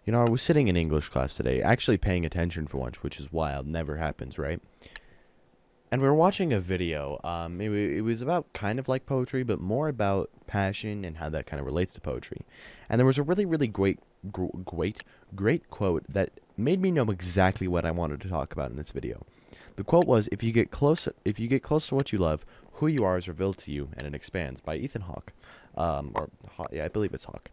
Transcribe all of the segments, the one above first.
You know, I was sitting in English class today, actually paying attention for once, which is wild. Never happens, right? And we were watching a video. It was about kind of like poetry, but more about passion and how that kind of relates to poetry. And there was a really, really great quote that made me know exactly what I wanted to talk about in this video. The quote was, if you get close to what you love, who you are is revealed to you, and it expands," by Ethan Hawke. Yeah, I believe it's Hawke.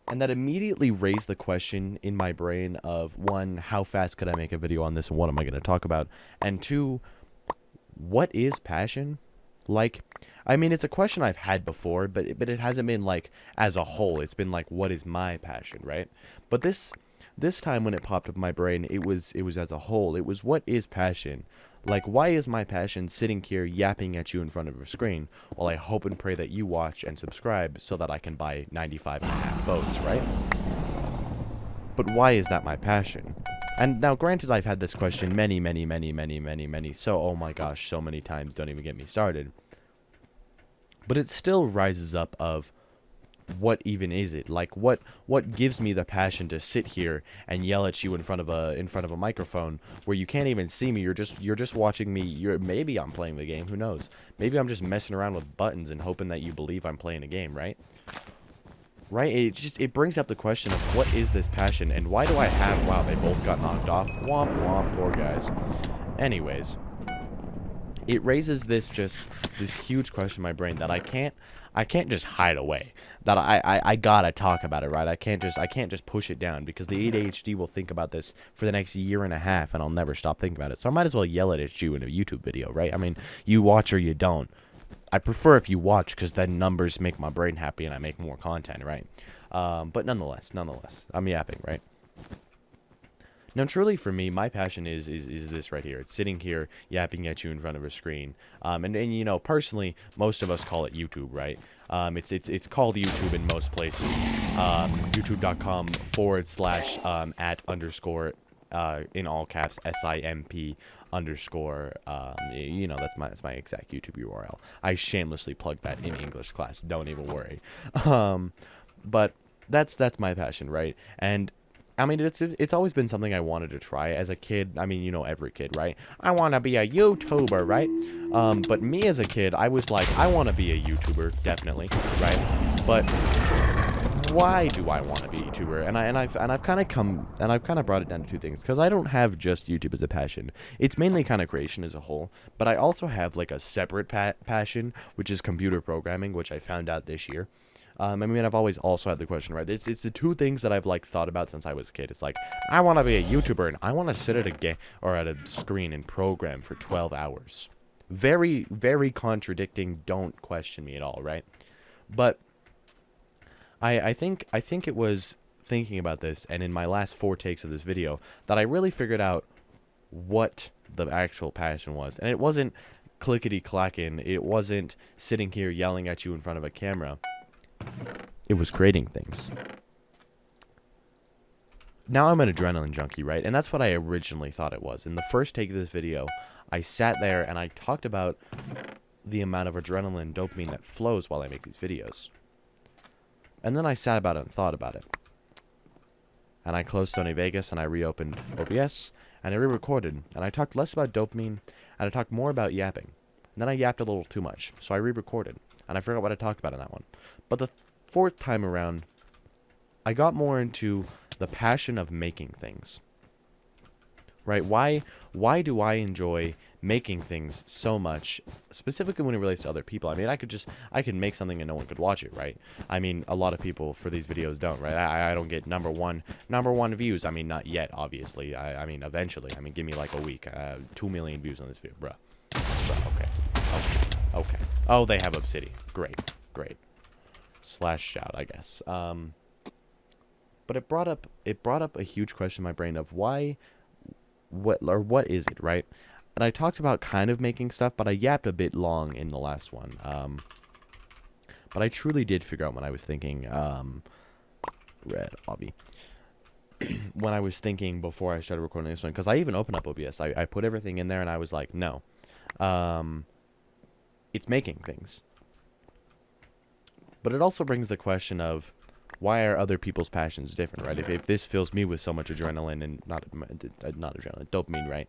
And that immediately raised the question in my brain of, one, how fast could I make a video on this, and what am I going to talk about? And two, what is passion? Like, I mean, it's a question I've had before, but it hasn't been like as a whole. It's been like, what is my passion, right? But this time when it popped up in my brain, it was as a whole. It was, what is passion? Like, why is my passion sitting here yapping at you in front of a screen while I hope and pray that you watch and subscribe so that I can buy 95.5 votes, right? But why is that my passion? And now, granted, I've had this question oh my gosh, so many times, don't even get me started. But it still rises up of, what even is it? Like, what gives me the passion to sit here and yell at you in front of a microphone where you can't even see me? You're just watching me. Maybe I'm playing the game, who knows? Maybe I'm just messing around with buttons and hoping that you believe I'm playing a game, right? Right? It brings up the question of, what is this passion, and why do I have... Wow, they both got knocked off. Womp womp, poor guys. Anyways, it raises this huge question in my brain that I can't just hide away. That I gotta talk about it, right? I can't just push it down, because the ADHD will think about this for the next year and a half, and I'll never stop thinking about it. So I might as well yell it at you in a YouTube video, right? I mean, you watch or you don't. I prefer if you watch, because then numbers make my brain happy and I make more content, right? But nonetheless, I'm yapping, right? Now, truly for me, my passion is this right here. It's sitting here yapping at you in front of a screen. And you know, personally, most of us call it YouTube, right? It's called YouTube in most places. YouTube.com / at underscore in all caps SIMP underscore. You know, that's my exact YouTube URL. I shamelessly plugged that in English class. Don't even worry. But that's my passion, right? And I mean, it's always been something I wanted to try as a kid. I mean, you know, every kid, right? I want to be a YouTuber, right? But me as a kid, I was like, I want to be a YouTuber, definitely, right? But why do I want to be a YouTuber? And I've kind of brought it down to two things, because I don't have just YouTube as a passion. It's mainly kind of creation as a whole, but I also have like a separate passion, which is computer programming, which I found out this year. I mean, I've always also had the question, right? It's the two things that I've like thought about since I was a kid. It's like, I want to be a YouTuber, and I want to sit at a game or at a screen and program for 12 hours. Very, very contradicting. Don't question me at all, right? But I think it was thinking about this, and in my last 4 takes of this video, that I really figured out what the actual passion was, and it wasn't clickety clacking. It wasn't sitting here yelling at you in front of a camera. It was creating things. Now I'm an adrenaline junkie, right? And that's what I originally thought it was. In the first take of this video, I sat there and I talked about the amount of adrenaline and dopamine that flows while I make these videos. And then I sat about it and thought about it. And I closed Sony Vegas and I reopened OBS and I re-recorded. And I talked less about dopamine and I talked more about yapping. And then I yapped a little too much, so I re-recorded. And I forgot what I talked about in that one. But the 4th time around, I got more into the passion of making things. Right? Why do I enjoy making things so much, specifically when it relates to other people? I mean, I could make something and no one could watch it, right? I mean, a lot of people for these videos don't, right? I don't get number one views. I mean, not yet, obviously. I mean, eventually. I mean, give me like a week. 2 million views on this video, bruh. Okay. Oh, they have Obsidian. Great. / shout, I guess. But it brought up a huge question in my brain of what is it, right? And I talked about kind of making stuff, but I yapped a bit long in the last one. But I truly did figure out when I was thinking, red, obby. When I was thinking before I started recording this one, because I even opened up OBS. I put everything in there and I was like, no. It's making things. But it also brings the question of, why are other people's passions different, right? If this fills me with so much adrenaline and not adrenaline, dopamine, right?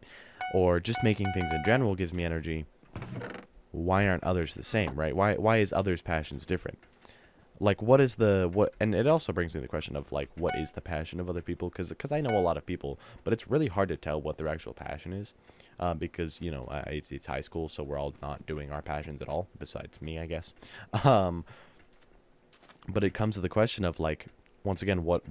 Or just making things in general gives me energy, why aren't others the same, right? Why is others' passions different? Like, and it also brings me to the question of, like, what is the passion of other people? Because I know a lot of people, but it's really hard to tell what their actual passion is, because, you know, it's high school, so we're all not doing our passions at all, besides me, I guess. But it comes to the question of, like, once again, what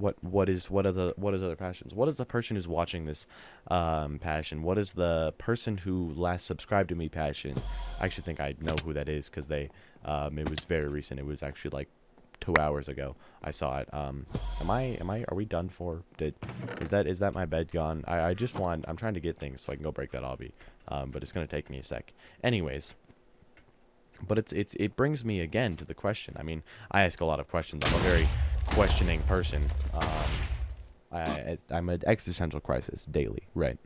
is other passions? What is the person who's watching this passion? What is the person who last subscribed to me passion? I actually think I know who that is, because it was very recent. It was actually like 2 hours ago I saw it. Are we done for? Is that my bed gone? I'm trying to get things so I can go break that obby. But it's gonna take me a sec. Anyways, but it brings me again to the question. I mean, I ask a lot of questions. I'm a very questioning person. I'm an existential crisis daily, right?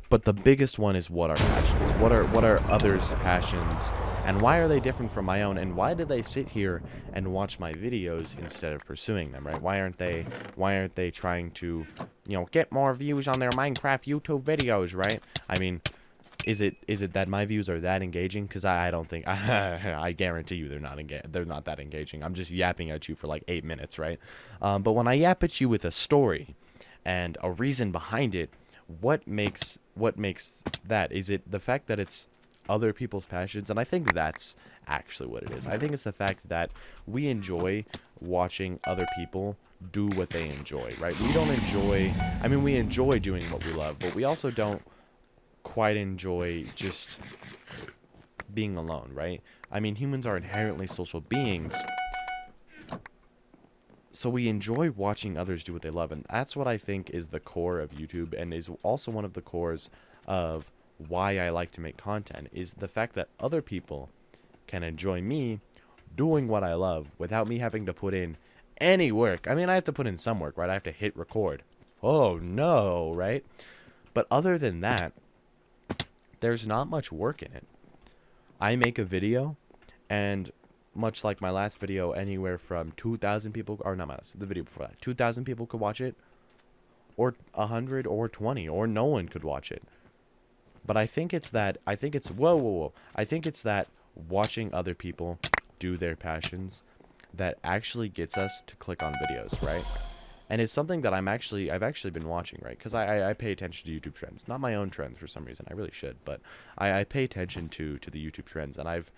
But the biggest one is, what are passions? What are others' passions? And why are they different from my own? And why do they sit here and watch my videos instead of pursuing them, right? Why aren't they trying to, you know, get more views on their Minecraft YouTube videos, right? I mean, is it that my views are that engaging? Because I don't think I guarantee you they're not that engaging. I'm just yapping at you for like 8 minutes, right? But when I yap at you with a story and a reason behind it, what makes that? Is it the fact that it's other people's passions? And I think that's actually what it is. I think it's the fact that we enjoy watching other people do what they enjoy, right? We enjoy doing what we love, but we also don't quite enjoy just being alone, right? I mean, humans are inherently social beings, so we enjoy watching others do what they love, and that's what I think is the core of YouTube, and is also one of the cores of why I like to make content, is the fact that other people can enjoy me doing what I love without me having to put in any work. I mean, I have to put in some work, right? I have to hit record. Oh no, right? But other than that, there's not much work in it. I make a video, and much like my last video, anywhere from 2,000 people, or not my last, the video before that, 2,000 people could watch it, or 100, or 20, or no one could watch it. But I think it's that watching other people do their passions that actually gets us to click on videos, right? And it's something that I've actually been watching, right? Because I pay attention to YouTube trends, not my own trends for some reason. I really should, but I pay attention to the YouTube trends, and I've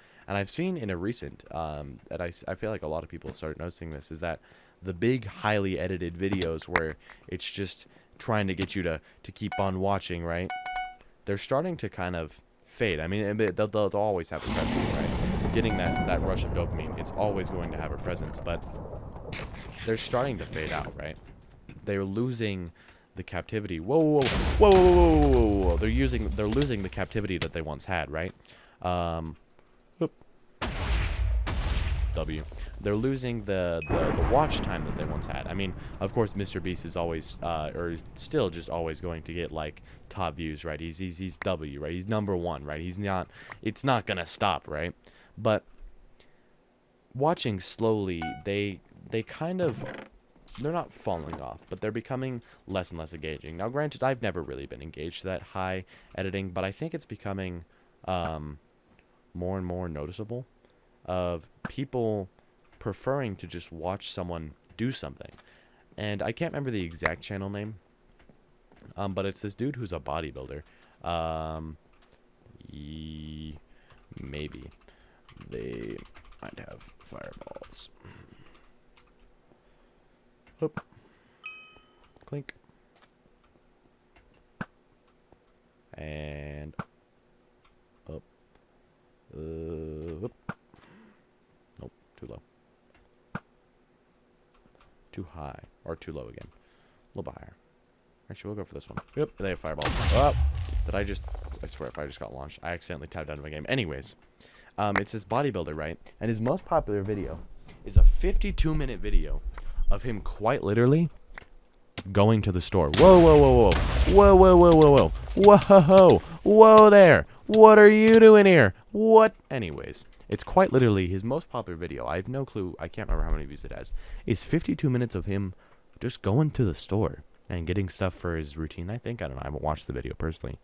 seen in a recent that I feel like a lot of people started noticing this, is that the big highly edited videos where it's just trying to get you to keep on watching, right? They're starting to kind of fade. I mean, they'll always have a presence, right? Getting that rush of dopamine, it's always going to have a presence, but they're starting to fade out, right? They're losing the captivity. Whoa. They're losing the captivity that they once had, right? They're losing the watch time that they once had. I mean, of course, Mr. Beast is always, or still just always going to get, like, top views, right? He's W, right? He's #1, right? It's not gonna stop, right? But watching slowly, they're not falling off, but they're becoming less and less engaging. Now, granted, I've never really been engaged to that high editing, but I think it's becoming more and more noticeable of people preferring to just watch someone do something. And I can't remember the exact channel name, but it's this dude who's a bodybuilder. Maybe they might have fireballs. Hoop. Clink. And up. Whoop. Nope, too low. Too high. Or too low again. A little bit higher. Actually, we'll go for this one. Yep, they have fireball. Oh! I swear if I just got launched, I accidentally tapped out of my game. Anyways, it's this bodybuilder, right? And his most popular video is a 52-minute video of him quite literally going to the store. Whoa there. What are you doing here? What? Anyways, It's quite literally his most popular video. I have no clue. I can't remember how many views it has. It's 52 minutes of him just going to the store and getting stuff for his routine, I think. I don't know. I haven't watched the video personally.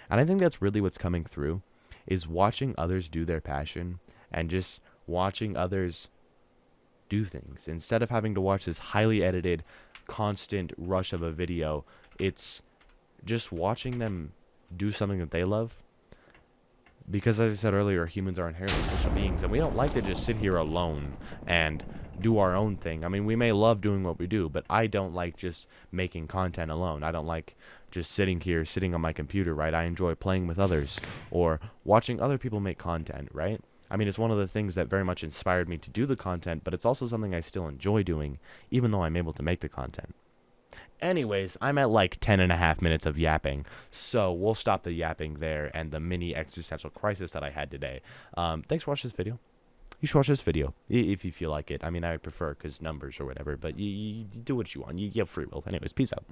And I think that's really what's coming through, is watching others do their passion and just watching others do things. Instead of having to watch this highly edited, constant rush of a video, it's just watching them do something that they love. Because as I said earlier, humans are inherently social beings, and we don't like to just sit here alone and do our own thing. I mean, we may love doing what we do, but I don't like just making content alone. I don't like just sitting on my computer, right? I enjoy playing with others or watching other people make content, right? I mean, it's one of the things that very much inspired me to do the content, but it's also something I still enjoy doing, even though I'm able to make the content. Anyways, I'm at like 10.5 minutes of yapping, so we'll stop the yapping there and the mini existential crisis that I had today. Thanks for watching this video. You should watch this video if you feel like it. I mean, I would prefer because numbers or whatever, but you do what you want. You have free will. Anyways, peace out.